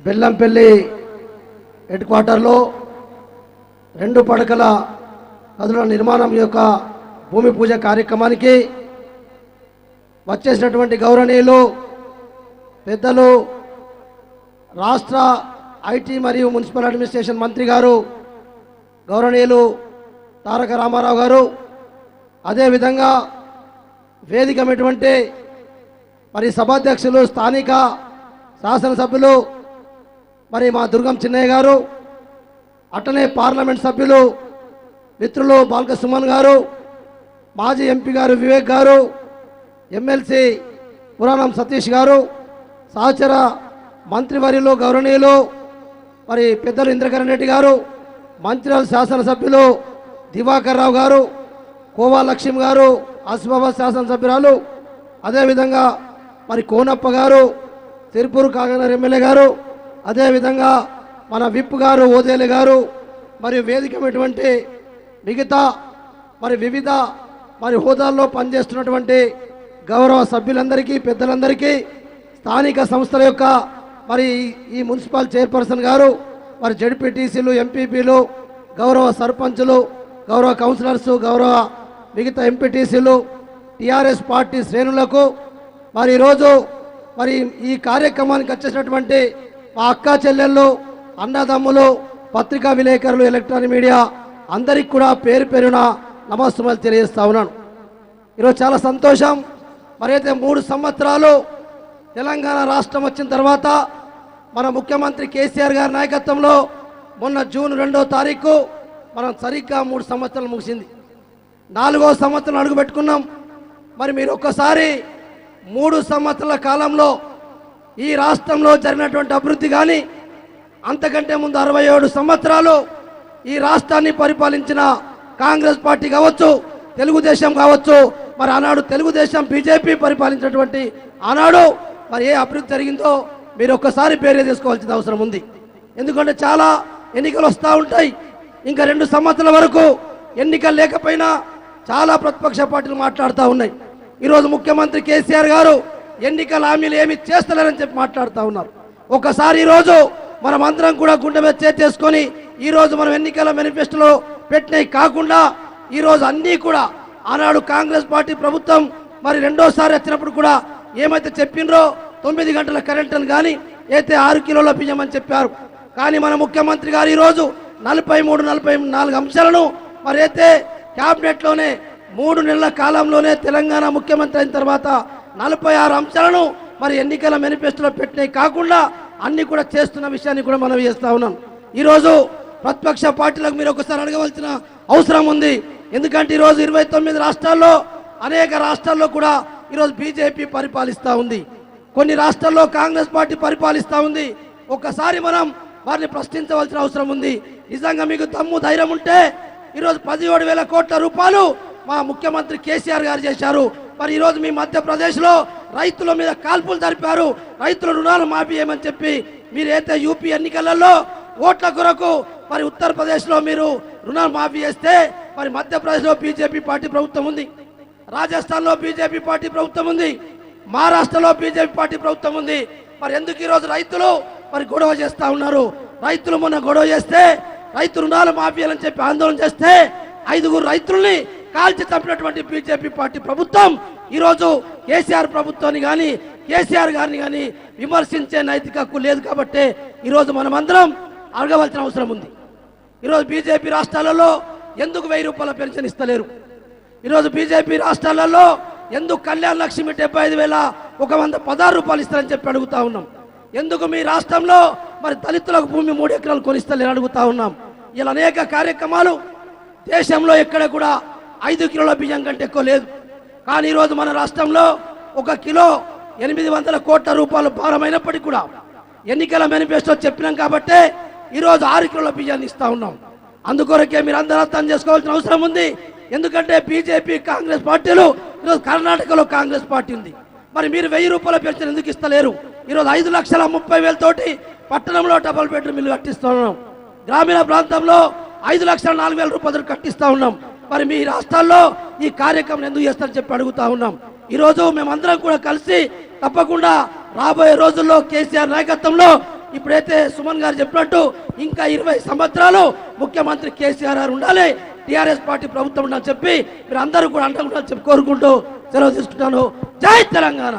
Bellampalli head క్వార్టర్లో 2 పడకల గదుల నిర్మాణం యొక్క భూమి పూజ కార్యక్రమానికి వచ్చేసినటువంటి గౌరవనీయులు పెద్దలు రాష్ట్ర ఐటీ మరియు మున్సిపల్ అడ్మినిస్ట్రేషన్ మంత్రి గారు గౌరవనీయులు తారక రామారావు గారు, అదేవిధంగా వేదికమైనటువంటి మరి సభాధ్యక్షులు స్థానిక శాసనసభ్యులు మరి మా దుర్గం చిన్నయ్య గారు, అట్లనే పార్లమెంట్ సభ్యులు మిత్రులు బాల్క సుమన్ గారు, మాజీ ఎంపీ గారు వివేక్ గారు, ఎమ్మెల్సీ పురాణం సతీష్ గారు, సహచర మంత్రివర్యులు గౌరవనీయులు మరి పెద్దలు ఇంద్రకరణ్ రెడ్డి గారు, మంత్రివర్గ శాసనసభ్యులు దివాకర్ రావు గారు, కోవా లక్ష్మి గారు, ఆసిఫాబాద్ శాసనసభ్యురాలు, అదేవిధంగా మరి కోనప్ప గారు, తిరుపూరు కాగనర్ ఎమ్మెల్యే గారు, అదేవిధంగా మన విప్ గారు ఓదేలు గారు, మరియు వేదికమైనటువంటి మిగతా మరి వివిధ మరి హోదాల్లో పనిచేస్తున్నటువంటి గౌరవ సభ్యులందరికీ, పెద్దలందరికీ, స్థానిక సంస్థల యొక్క మరి ఈ మున్సిపల్ చైర్పర్సన్ గారు, మరి జడ్పీటీసీలు, ఎంపీపీలు, గౌరవ సర్పంచులు, గౌరవ కౌన్సిలర్స్, గౌరవ మిగతా ఎంపీటీసీలు, టీఆర్ఎస్ పార్టీ శ్రేణులకు మరి ఈరోజు మరి ఈ కార్యక్రమానికి వచ్చేసినటువంటి మా అక్కా చెల్లెళ్ళు, అన్నదమ్ములు, పత్రికా విలేకరులు, ఎలక్ట్రానిక్ మీడియా అందరికి కూడా పేరు పేరున నమస్సులు తెలియజేస్తా ఉన్నాను. ఈరోజు చాలా సంతోషం. మరైతే 3 సంవత్సరాలు తెలంగాణ రాష్ట్రం వచ్చిన తర్వాత మన ముఖ్యమంత్రి కేసీఆర్ గారి నాయకత్వంలో మొన్న జూన్ 2వ తారీఖు మనం సరిగ్గా 3 సంవత్సరాలు ముగిసింది. 4వ సంవత్సరం అడుగుపెట్టుకున్నాం. మరి మీరు ఒక్కసారి 3 సంవత్సరాల కాలంలో ఈ రాష్ట్రంలో జరిగినటువంటి అభివృద్ధి కానీ, అంతకంటే ముందు 67 సంవత్సరాలు ఈ రాష్ట్రాన్ని పరిపాలించిన కాంగ్రెస్ పార్టీ కావచ్చు, తెలుగుదేశం కావచ్చు, మరి ఆనాడు తెలుగుదేశం బీజేపీ పరిపాలించినటువంటి ఆనాడు మరి ఏ అభివృద్ధి జరిగిందో మీరు ఒక్కసారి పేరు తీసుకోవాల్సిన అవసరం ఉంది. ఎందుకంటే చాలా ఎన్నికలు వస్తూ ఉంటాయి. ఇంకా 2 సంవత్సరాల వరకు ఎన్నికలు లేకపోయినా చాలా ప్రతిపక్ష పార్టీలు మాట్లాడుతూ ఉన్నాయి. ఈరోజు ముఖ్యమంత్రి కేసీఆర్ గారు ఎన్నికల హామీలు ఏమి చేస్తలేరని చెప్పి మాట్లాడుతూ ఉన్నారు. ఒకసారి ఈరోజు మనం అందరం కూడా గుండె మీద చేసుకొని ఈరోజు మనం ఎన్నికల మేనిఫెస్టోలో పెట్టినవి కాకుండా ఈరోజు అన్నీ కూడా ఆనాడు కాంగ్రెస్ పార్టీ ప్రభుత్వం మరి 2వసారి వచ్చినప్పుడు కూడా ఏమైతే చెప్పినరో 9 గంటల కరెంట్ అని కానీ, అయితే 6 కిలోల బియ్యం అని చెప్పారు. కానీ మన ముఖ్యమంత్రి గారు ఈరోజు 43-44 అంశాలను మరి అయితే క్యాబినెట్లోనే 3 నెలల కాలంలోనే తెలంగాణ ముఖ్యమంత్రి అయిన తర్వాత 46 అంశాలను మరి ఎన్నికల మేనిఫెస్టోలో పెట్టినవి కాకుండా అన్ని కూడా చేస్తున్న విషయాన్ని కూడా మనం చేస్తూ ఉన్నాం. ఈరోజు ప్రతిపక్ష పార్టీలకు మీరు ఒకసారి అడగవలసిన అవసరం ఉంది. ఎందుకంటే ఈరోజు 29 రాష్ట్రాల్లో, అనేక రాష్ట్రాల్లో కూడా ఈరోజు బీజేపీ పరిపాలిస్తూ ఉంది. కొన్ని రాష్ట్రాల్లో కాంగ్రెస్ పార్టీ పరిపాలిస్తూ ఉంది. ఒక్కసారి మనం వారిని ప్రశ్నించవలసిన అవసరం ఉంది. నిజంగా మీకు దమ్ము ధైర్యం ఉంటే ఈరోజు 17,000 కోట్ల రూపాయలు మా ముఖ్యమంత్రి కేసీఆర్ గారు చేశారు. మరి ఈరోజు మీ మధ్యప్రదేశ్లో రైతుల మీద కాల్పులు జరిపారు. రైతుల రుణాలు మాఫీ చేయమని చెప్పి మీరైతే యూపీ ఎన్నికలలో ఓట్ల కొరకు మరి ఉత్తరప్రదేశ్లో మీరు రుణాలు మాఫీ చేస్తే, మరి మధ్యప్రదేశ్లో బీజేపీ పార్టీ ప్రభుత్వం ఉంది, రాజస్థాన్లో బీజేపీ పార్టీ ప్రభుత్వం ఉంది, మహారాష్ట్రలో బీజేపీ పార్టీ ప్రభుత్వం ఉంది. మరి ఎందుకు ఈరోజు రైతులు మరి గొడవ చేస్తూ ఉన్నారు? రైతులు మొన్న గొడవ చేస్తే, రైతు రుణాలు మాఫీ అని చెప్పి ఆందోళన చేస్తే 5గురు రైతుల్ని కాల్చి చంపినటువంటి బీజేపీ పార్టీ ప్రభుత్వం ఈరోజు కేసీఆర్ ప్రభుత్వాన్ని కానీ, కేసీఆర్ గారిని కానీ విమర్శించే నైతిక హక్కు లేదు. కాబట్టి ఈరోజు మనమందరం అడగవలసిన అవసరం ఉంది. ఈరోజు బీజేపీ రాష్ట్రాలలో ఎందుకు 1000 రూపాయల పెన్షన్ ఇస్తలేరు? ఈరోజు బీజేపీ రాష్ట్రాలలో ఎందుకు కళ్యాణ లక్ష్మి 75,116 రూపాయలు ఇస్తారని చెప్పి అడుగుతా ఉన్నాం. ఎందుకు మీ రాష్ట్రంలో మరి దళితులకు భూమి 3 ఎకరాలు కొనిస్తలేరు అడుగుతా ఉన్నాం. ఇలా అనేక కార్యక్రమాలు దేశంలో ఎక్కడ కూడా 5 కిలోల బియ్యం కంటే ఎక్కువ లేదు. కానీ ఈరోజు మన రాష్ట్రంలో 1 కిలో 800 కోట్ల రూపాయలు భారమైనప్పటికీ కూడా ఎన్నికల మేనిఫెస్టో చెప్పినాం కాబట్టి ఈరోజు 6 కిలోల బియ్యాన్ని ఇస్తా ఉన్నాం. అందుకొరకే మీరు అందరూ అర్థం చేసుకోవాల్సిన అవసరం ఉంది. ఎందుకంటే బీజేపీ, కాంగ్రెస్ పార్టీలు ఈరోజు కర్ణాటకలో కాంగ్రెస్ పార్టీ ఉంది. మరి మీరు 1000 రూపాయల పెన్షన్ ఎందుకు ఇస్తలేరు? ఈరోజు 5,30,000 తోటి పట్టణంలో డబుల్ బెడ్రూమ్ ఇల్లు కట్టిస్తూ ఉన్నాం. గ్రామీణ ప్రాంతంలో 5,04,000 రూపాయలు కట్టిస్తూ ఉన్నాం. మరి మీ రాష్ట్రాల్లో ఈ కార్యక్రమం ఎందుకు చేస్తారని చెప్పి అడుగుతా ఉన్నాం. ఈరోజు మేమందరం కూడా కలిసి తప్పకుండా రాబోయే రోజుల్లో కేసీఆర్ నాయకత్వంలో ఇప్పుడైతే సుమన్ గారు చెప్పినట్టు ఇంకా 20 సంవత్సరాలు ముఖ్యమంత్రి కేసీఆర్ గారు ఉండాలి, టీఆర్ఎస్ పార్టీ ప్రభుత్వం ఉండాలని చెప్పి మీరు అందరూ కూడా అండగా ఉండాలని చెప్పి కోరుకుంటూ సెలవు తీసుకుంటాను. జై తెలంగాణ.